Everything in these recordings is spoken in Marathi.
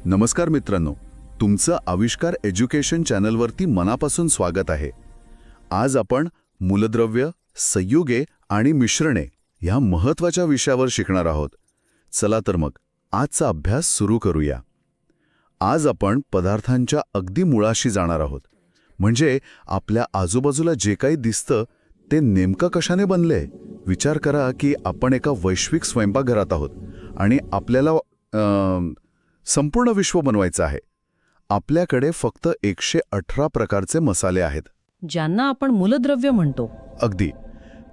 नमस्कार मित्रांनो, तुमचं आविष्कार एज्युकेशन चॅनलवरती मनापासून स्वागत आहे. आज आपण मूलद्रव्य, संयुगे आणि मिश्रणे ह्या महत्त्वाच्या विषयावर शिकणार आहोत. चला तर मग आजचा अभ्यास सुरू करूया. आज आपण पदार्थांच्या अगदी मुळाशी जाणार आहोत. म्हणजे आपल्या आजूबाजूला जे काही दिसतं ते नेमकं कशाने बनलंय. विचार करा की आपण एका वैश्विक स्वयंपाकघरात आहोत आणि आपल्याला संपूर्ण विश्व बनवायचं आहे. आपल्याकडे फक्त 118 प्रकारचे मसाले आहेत, ज्यांना आपण मूलद्रव्य म्हणतो. अगदी.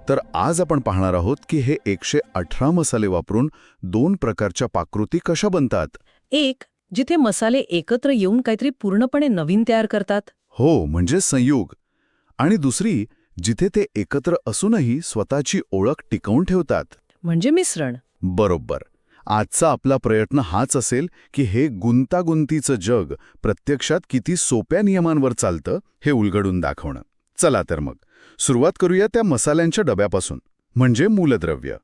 तर आज आपण पाहणार आहोत की हे 118 मसाले वापरून 2 प्रकारच्या पाककृती कशा बनतात. एक, जिथे मसाले एकत्र येऊन काहीतरी पूर्णपणे नवीन तयार करतात. हो, म्हणजे संयोग. आणि दुसरी, जिथे ते एकत्र असूनही स्वतःची ओळख टिकवून ठेवतात, म्हणजे मिश्रण. बरोबर. आजचा आपला प्रयत्न हाच असेल की हे गुंतागुंतीचं जग प्रत्यक्षात किती सोप्या नियमांवर चालतं हे उलगडून दाखवणं. चला तर मग सुरुवात करूया त्या मसाल्यांच्या डब्यापासून, म्हणजे मूलद्रव्य.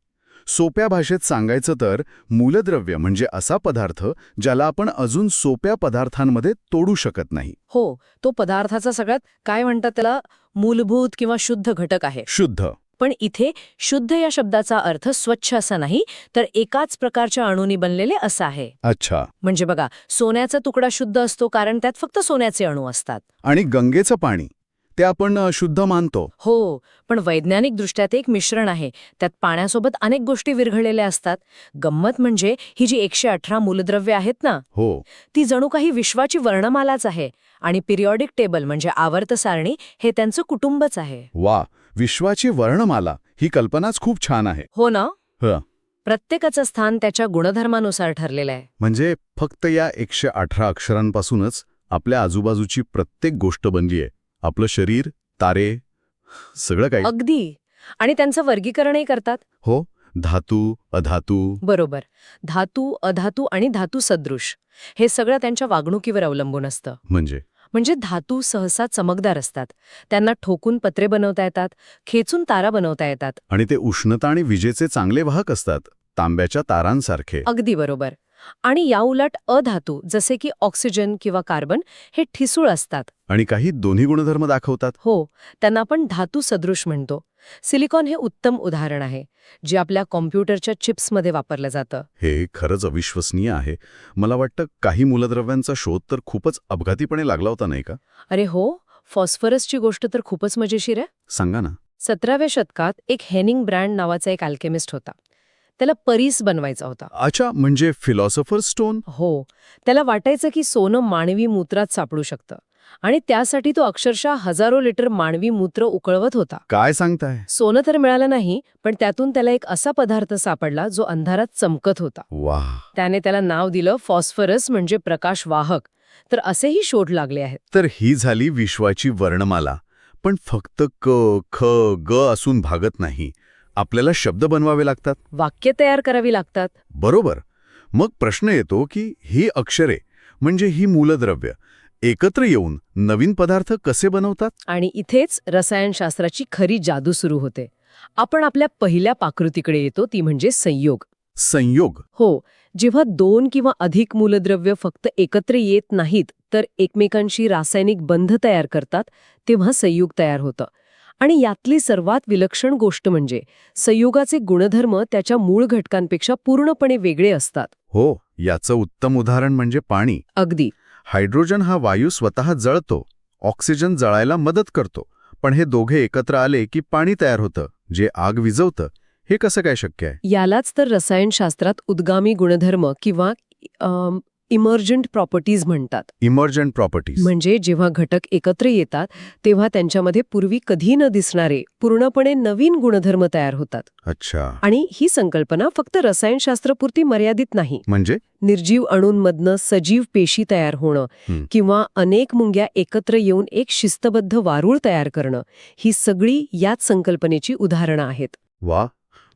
सोप्या भाषेत सांगायचं तर मूलद्रव्य म्हणजे असा पदार्थ ज्याला आपण अजून सोप्या पदार्थांमध्ये तोडू शकत नाही. हो, तो पदार्थाचा सगळ्यात काय म्हणतात त्याला मूलभूत किंवा शुद्ध घटक आहे. शुद्ध. पण इथे शुद्ध या शब्दाचा अर्थ स्वच्छ असा नाही, तर एकाच प्रकारच्या अणूंनी बनलेले असा आहे. अच्छा. म्हणजे बघा, सोन्याचा तुकडा शुद्ध असतो कारण त्यात फक्त सोन्याचे अणू असतात. आणि गंगेचं पाणी ते आपण शुद्ध मानतो. हो, पण वैज्ञानिक दृष्ट्या ते एक मिश्रण आहे. त्यात पाण्यासोबत अनेक गोष्टी विरघळलेल्या असतात. गंमत म्हणजे ही जी 118 मूलद्रव्ये आहेत ना, हो. ती जणू काही विश्वाची वर्णमालाच आहे. आणि पिरियॉडिक टेबल म्हणजे आवर्त सारणी हे त्यांचं कुटुंबच आहे. वा, विश्वाची वर्णमाला ही कल्पनाच खूप छान आहे. हो ना. हं. प्रत्येकाचं स्थान त्याच्या गुणधर्मानुसार ठरलेलं आहे. म्हणजे फक्त या 118 अक्षरांपासूनच आपल्या आजूबाजूची प्रत्येक गोष्ट बनली आहे. आपलं शरीर, तारे, सगळं काही. अगदी. आणि त्यांचं वर्गीकरणही करतात. हो, धातू, अधातू. बरोबर. धातू, अधातू आणि धातू सदृश हे सगळं त्यांच्या वागणुकीवर अवलंबून असतं. म्हणजे धातू सहसा चमकदार असतात. त्यांना ठोकून पत्रे बनवता येतात, खेचून तारा बनवता येतात. आणि ते उष्णता आणि विजेचे चांगले वाहक असतात, तांब्याच्या तारांसारखे. अगदी बरोबर. आणि याउलट अधातू जसे की ऑक्सिजन किंवा कार्बन हे ठिसूळ असतात. आणि काही दोन्ही गुणधर्म दाखवतात. हो, त्यांना आपण धातू सदृश म्हणतो. सिलिकॉन हे उत्तम उदाहरण आहे, जे आपल्या कॉम्प्युटरच्या चिप्समध्ये वापरलं जातं. हे खरंच अविश्वसनीय आहे. मला वाटतं काही मूलद्रव्यांचा शोध तर खूपच अपघातीपणे लागला होता, नाही का? अरे हो, फॉस्फरसची गोष्ट तर खूपच मजेशीर आहे. सांगा ना. 17व्या शतकात एक हेनिंग ब्रँड नावाचा एक अल्केमिस्ट होता. त्याला परीस बनवायचा होता. अच्छा, म्हणजे फिलॉसॉफर स्टोन. हो, त्याला वाटायचं की सोनं मानवी मूत्रात सापडू शकतं. आणि त्यासाठी तो अक्षरशः हजारो लिटर मानवी मूत्र उकळवत होता. काय सांगताय? सोनं तर मिळालं नाही, पण त्यातून त्याला एक असा पदार्थ सापडला जो अंधारात चमकत होता. वाह. त्याने त्याला नाव दिलं फॉस्फरस, म्हणजे प्रकाश वाहक. तर असेही शोध लागले आहेत. तर ही झाली विश्वाची वर्णमाला. पण फक्त क, ख, ग असून भागत नाही. आपल्याला शब्द बनवावे लागतात, वाक्य तयार करावी लागतात. बरोबर. मग प्रश्न येतो की ही अक्षरे म्हणजे ही मूलद्रव्य एकत्र येऊन नवीन पदार्थ कसे बनवतात. आणि इथेच रसायनशास्त्राची खरी जादू सुरू होते. आपण आपल्या पहिल्या पाककृतीकडे येतो, ती म्हणजे संयोग. संयोग. हो, जेव्हा 2 किंवा अधिक मूलद्रव्य फक्त एकत्र येत नाहीत तर एकमेकांशी रासायनिक बंध तयार करतात, तेव्हा संयोग तयार होतं. आणि यातली सर्वात विलक्षण गोष्ट म्हणजे संयोगाचे गुणधर्म त्याच्या मूळ घटकांपेक्षा पूर्णपणे वेगळे असतात. हो, याचं उत्तम उदाहरण म्हणजे पाणी. अगदी. हायड्रोजन हा वायू स्वतः जळतो, ऑक्सिजन जळायला मदत करतो. पण हे दोघे एकत्र आले की पाणी तयार होतं, जे आग विझवतं. हे कसं काय शक्य आहे? यालाच तर रसायनशास्त्रात उद्गामी गुणधर्म किंवा इमर्जंट प्रॉपर्टीज म्हणतात. Emergent properties. म्हणजे जेव्हा घटक एकत्र येतात तेव्हा त्यांच्यामध्ये पूर्वी कधी न दिसणारे पूर्णपणे नवीन गुणधर्म तयार होतात. अच्छा. आणि ही संकल्पना फक्त रसायनशास्त्रपुरती मर्यादित नाही. म्हणजे निर्जीव अणूंमधनं सजीव पेशी तयार होणं किंवा अनेक मुंग्या एकत्र येऊन एक शिस्तबद्ध वारूळ तयार करणं, ही सगळी याच संकल्पनेची उदाहरणं आहेत. वा.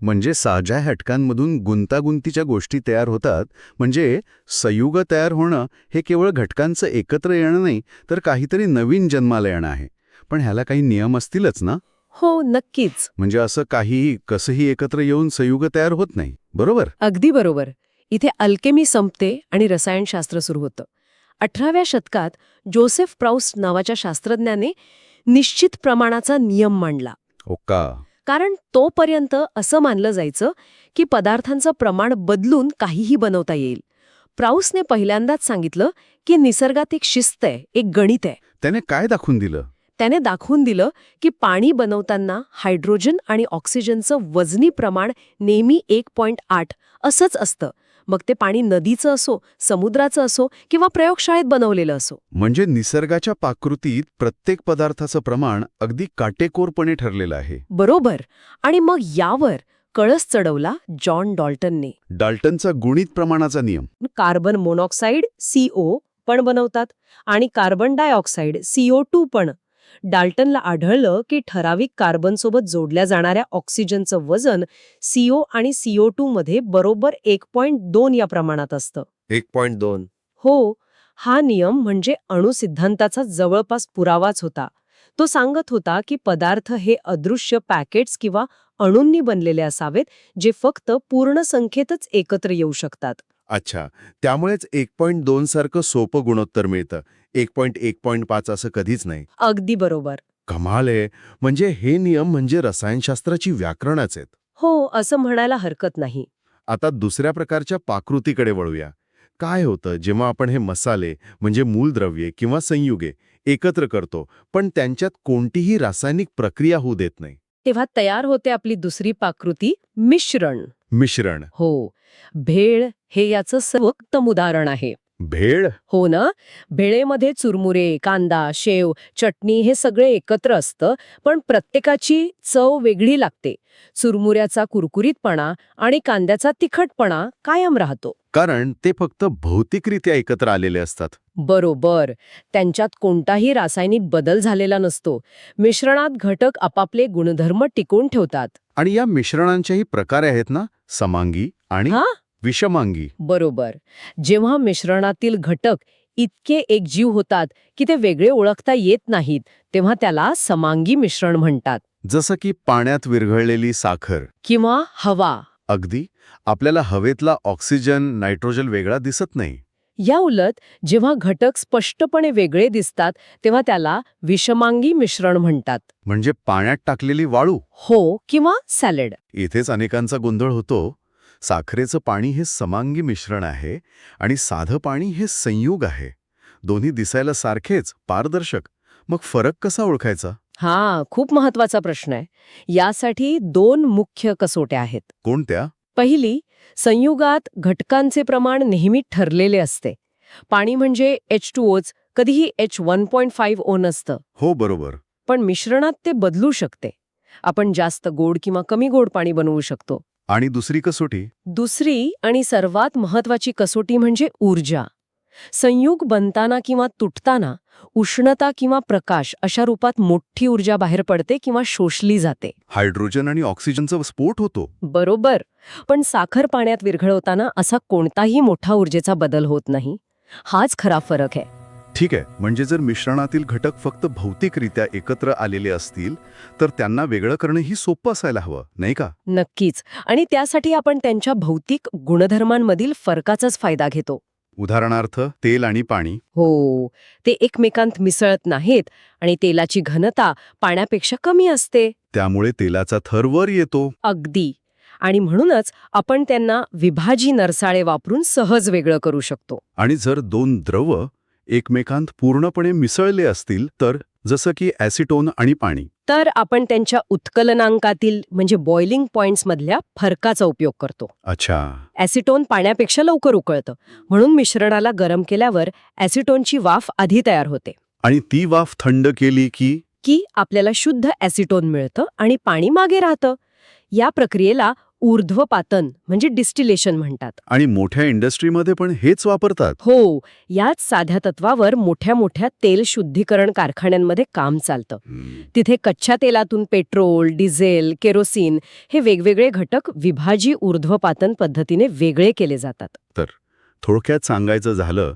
म्हणजे साध्या घटकांमधून गुंतागुंतीच्या गोष्टी तयार होतात. म्हणजे संयुग तयार होणं हे केवळ घटकांचं एकत्र येणं नाही, तर काहीतरी नवीन जन्माला येणं आहे. पण ह्याला काही नियम असतीलच ना? हो, नक्कीच. म्हणजे असं काहीही कसंही एकत्र येऊन संयुग तयार होत नाही, बरोबर? अगदी बरोबर. इथे अल्केमी संपते आणि रसायनशास्त्र सुरू होतं. 18व्या शतकात जोसेफ प्राउस्ट नावाच्या शास्त्रज्ञाने निश्चित प्रमाणाचा नियम मांडला. ओका. कारण तोपर्यंत असं मानलं जायचं की पदार्थांचं प्रमाण बदलून काहीही बनवता येईल. प्राउसने पहिल्यांदाच सांगितलं की निसर्गात एक शिस्त आहे, एक गणित आहे. त्याने काय दाखवून दिलं? त्याने दाखवून दिलं की पाणी बनवताना हायड्रोजन आणि ऑक्सिजनचं वजनी प्रमाण नेहमी 1.8 असंच असतं. मग ते पाणी नदीचं असो, समुद्राचं असो किंवा प्रयोगशाळेत बनवलेलं असो. म्हणजे निसर्गाच्या पाकृतीत प्रत्येक पदार्थाचं प्रमाण अगदी काटेकोरपणे ठरलेलं आहे. बरोबर. आणि मग यावर कळस चढवला जॉन डॉल्टनने. डाल्टनचा गुणित प्रमाणाचा नियम. कार्बन मोनॉक्साईड CO पण बनवतात आणि कार्बन डायऑक्साईड CO2 पण. डाल्टनला आढळलं की ठराविक कार्बनसोबत जोडल्या जाणाऱ्या ऑक्सिजनचं वजन CO आणि CO2 मध्ये बरोबर 1.2 या प्रमाणात असतं. 1.2. हो, हा नियम म्हणजे अणुसिद्धांताचा जवळपास पुरावाच होता. तो सांगत होता की पदार्थ हे अदृश्य पॅकेट्स किंवा अणूंनी बनलेले असावेत, जे फक्त पूर्ण संख्येतच एकत्र येऊ शकतात. अच्छा, त्यामुळेच 1.2 सारखं सोपं गुणोत्तर मिळतं. 1.1.5 असं कधीच नाही. अगदी बरोबर. कमाल आहे. म्हणजे हे नियम म्हणजे रसायनशास्त्राची व्याकरणच आहेत. हो, असं म्हणायला हरकत नाही. आता दुसऱ्या प्रकारच्या पाकृतीकडे वळूया. काय होतं जेव्हा आपण हे मसाले म्हणजे मूलद्रव्ये किंवा संयुगे एकत्र करतो, पण त्यांच्यात कोणतीही रासायनिक प्रक्रिया होऊ देत नाही? तेव्हा तयार होते आपली दुसरी पाकृती, मिश्रण. मिश्रण. हो, भेळ हे याचं सर्वोत्तम उदाहरण आहे. भेळ? हो ना. भेळेमध्ये चुरमुरे, कांदा, शेव, चटणी हे सगळे एकत्र असतं, पण प्रत्येकाची चव वेगळी लागते. चुरमुऱ्याचा कुरकुरीतपणा आणि कांद्याचा तिखटपणा कायम राहतो. कारण ते फक्त भौतिकरित्या एकत्र आलेले असतात. बरोबर. त्यांच्यात कोणताही रासायनिक बदल झालेला नसतो. मिश्रणात घटक आपापले गुणधर्म टिकवून ठेवतात. आणि या मिश्रणांचेही प्रकार आहेत ना, समांगी आणि हा, विषमांगी. बरोबर. जेव्हा मिश्रणातील घटक इतके एकजीव होतात की ते वेगळे ओळखता येत नाहीत, तेव्हा त्याला समांगी मिश्रण म्हणतात. जसं की पाण्यात विरघळलेली साखर. किंवा हवा. अगदी. आपल्याला हवेतला ऑक्सिजन, नायट्रोजन वेगळा दिसत नाही. या उलट जेव्हा घटक स्पष्टपणे वेगळे दिसतात, तेव्हा त्याला विषमांगी मिश्रण म्हणतात. म्हणजे पाण्यात टाकलेली वाळू. हो, किंवा सॅलड. इथेच अनेकांचा गोंधळ होतो. साखरेचं पाणी हे समांगी मिश्रण आहे आणि साधं पाणी हे संयुग आहे. दोन्ही दिसायला सारखेच, पारदर्शक. मग फरक कसा ओळखायचा? हा, खूप महत्वाचा प्रश्न आहे. यासाठी 2 मुख्य कसोट्या आहेत. कोणत्या? पहिली, संयुगात घटकांचे प्रमाण नेहमी ठरलेले असते. पाणी म्हणजे H2Oच, कधीही H1.5O नसतं. हो, बरोबर. पण मिश्रणात ते बदलू शकते. आपण जास्त गोड किंवा कमी गोड पाणी बनवू शकतो. आणि दुसरी कसोटी? दुसरी आणि सर्वात महत्वाची कसोटी म्हणजे ऊर्जा. संयुग बनताना किंवा तुटताना उष्णता किंवा प्रकाश अशा रूपात मोठी ऊर्जा बाहेर पडते किंवा शोषली जाते. हायड्रोजन आणि ऑक्सिजनचा स्फोट होतो. बरोबर. पण साखर पाण्यात विरघळवताना असा कोणताही मोठा ऊर्जेचा बदल होत नाही. हाच खरा फरक आहे. ठीक आहे. म्हणजे जर मिश्रणातील घटक फक्त भौतिकरित्या एकत्र आलेले असतील, तर त्यांना वेगळं करणंही सोपं असायला हवं, नाही का? नक्कीच. आणि त्यासाठी आपण त्यांच्या भौतिक गुणधर्मांमधील फरकाचाच फायदा घेतो. उदाहरणार्थ तेल आणि पाणी. हो, ते एकमेकांत मिसळत नाहीत आणि तेलाची घनता पाण्यापेक्षा कमी असते. त्यामुळे तेलाचा थर वर येतो. अगदी. आणि म्हणूनच आपण त्यांना विभाजी नरसाळे वापरून सहज वेगळं करू शकतो. आणि जर 2 द्रव एकमेकांत पूर्णपणे मिसळले असतील, तर जसं की ॲसिटोन आणि पाणी, तर आपण त्यांच्या उत्कलनांकातील म्हणजे बॉइलिंग पॉइंट्समधल्या फरकाचा उपयोग करतो. अच्छा. ॲसिटोन पाण्यापेक्षा लवकर उकळतं, म्हणून मिश्रणाला गरम केल्यावर ॲसिटोनची वाफ आधी तयार होते. आणि ती वाफ थंड केली की आपल्याला शुद्ध ॲसिटोन मिळतं आणि पाणी मागे राहतं. या प्रक्रियेला ऊर्ध्वपातन म्हणजे डिस्टिलेशन म्हणतात. आणि मोठ्या इंडस्ट्रीमध्ये पण हेच वापरतात. हो, याच साध्या तत्वावर मोठ्या मोठ्या तेल शुद्धीकरण कारखान्यांमध्ये काम चालतं. तिथे कच्च्या तेलातून पेट्रोल, डिझेल, केरोसिन हे वेगवेगळे घटक विभाजी ऊर्ध्वपातन पद्धतीने वेगळे केले जातात. तर थोडक्यात सांगायचं झालं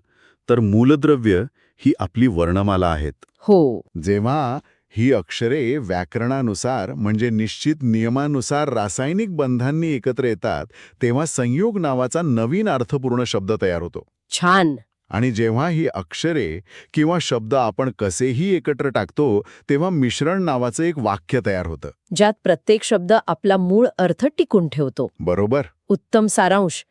तर मूलद्रव्य ही आपली वर्णमाला आहेत. हो. जेव्हा ही अक्षरे व्याकरणानुसार म्हणजे निश्चित नियमानुसार रासायनिक बंधांनी एकत्र येतात तेव्हा संयोग नावाचा नवीन अर्थपूर्ण शब्द तयार होतो. छान. आणि जेव्हा ही अक्षरे किंवा शब्द आपण कसेही एकत्र टाकतो तेव्हा मिश्रण नावाचं एक वाक्य तयार होतं. ज्यात प्रत्येक शब्द आपला मूळ अर्थ टिकून ठेवतो. बरोबर. उत्तम सारांश.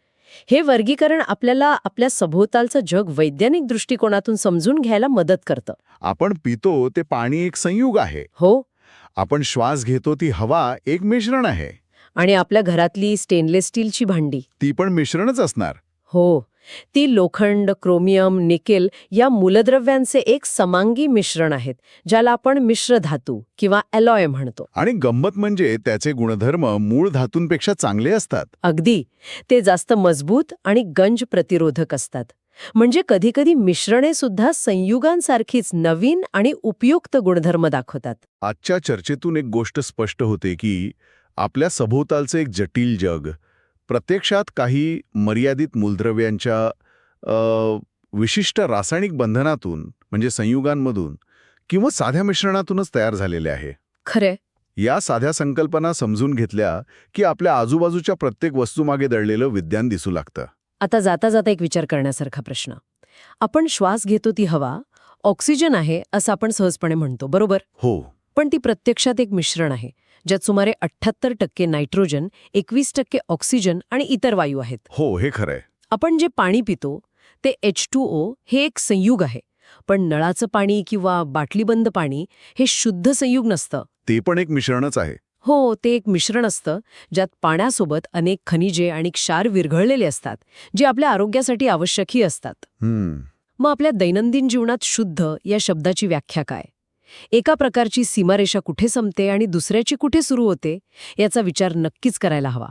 हे वर्गीकरण आपल्याला आपल्या सभोवतालचं जग वैज्ञानिक दृष्टिकोनातून समजून घ्यायला मदत करतं. आपण पितो ते पाणी एक संयोग आहे. हो. आपण श्वास घेतो ती हवा एक मिश्रण आहे. आणि आपल्या घरातली स्टेनलेस स्टीलची भांडी, ती पण मिश्रणच असणार. हो, ती लोखंड, क्रोमियम, निकेल या मूलद्रव्यांचे एक समांगी मिश्रण आहेत, ज्याला आपण मिश्र धातू किंवा ॲलॉय म्हणतो. आणि गंमत म्हणजे त्याचे गुणधर्म मूळ धातूंपेक्षा चांगले असतात. अगदी. ते जास्त मजबूत आणि गंज प्रतिरोधक असतात. म्हणजे कधीकधी मिश्रणे सुद्धा संयुगांसारखीच नवीन आणि उपयुक्त गुणधर्म दाखवतात. आजच्या चर्चेतून एक गोष्ट स्पष्ट होते की आपल्या सभोवतालचं एक जटिल जग प्रत्यक्षात काही मर्यादित मूलद्रव्यांच्या विशिष्ट रासायनिक बंधनातून म्हणजे संयुगांमधून किंवा साध्या मिश्रणातूनच तयार झालेले आहे. खरे. या साध्या संकल्पना समजून घेतल्या की आपल्या आजूबाजूच्या प्रत्येक वस्तूमागे दडलेलं विज्ञान दिसू लागतं. आता जाता जाता एक विचार करण्यासारखा प्रश्न. आपण श्वास घेतो ती हवा ऑक्सिजन आहे असं आपण सहजपणे म्हणतो, बरोबर? हो. पण ती प्रत्यक्षात एक मिश्रण आहे, ज्यात सुमारे 78% नायट्रोजन, 21% ऑक्सिजन आणि इतर वायू आहेत. हो, हे खरंय. आपण जे पाणी पितो ते H2O हे एक संयुग आहे. पण नळाचं पाणी किंवा बाटलीबंद पाणी हे शुद्ध संयुग नसतं. ते पण एक मिश्रणच आहे. हो, ते एक मिश्रण असतं ज्यात पाण्यासोबत अनेक खनिजे आणि क्षार विरघळलेले असतात, जे आपल्या आरोग्यासाठी आवश्यकही असतात. मग आपल्या दैनंदिन जीवनात शुद्ध या शब्दाची व्याख्या काय? एका प्रकारची सीमारेषा कुठे संपते आणि दुसऱ्याची कुठे सुरू होते याचा विचार नक्कीच करायला हवा.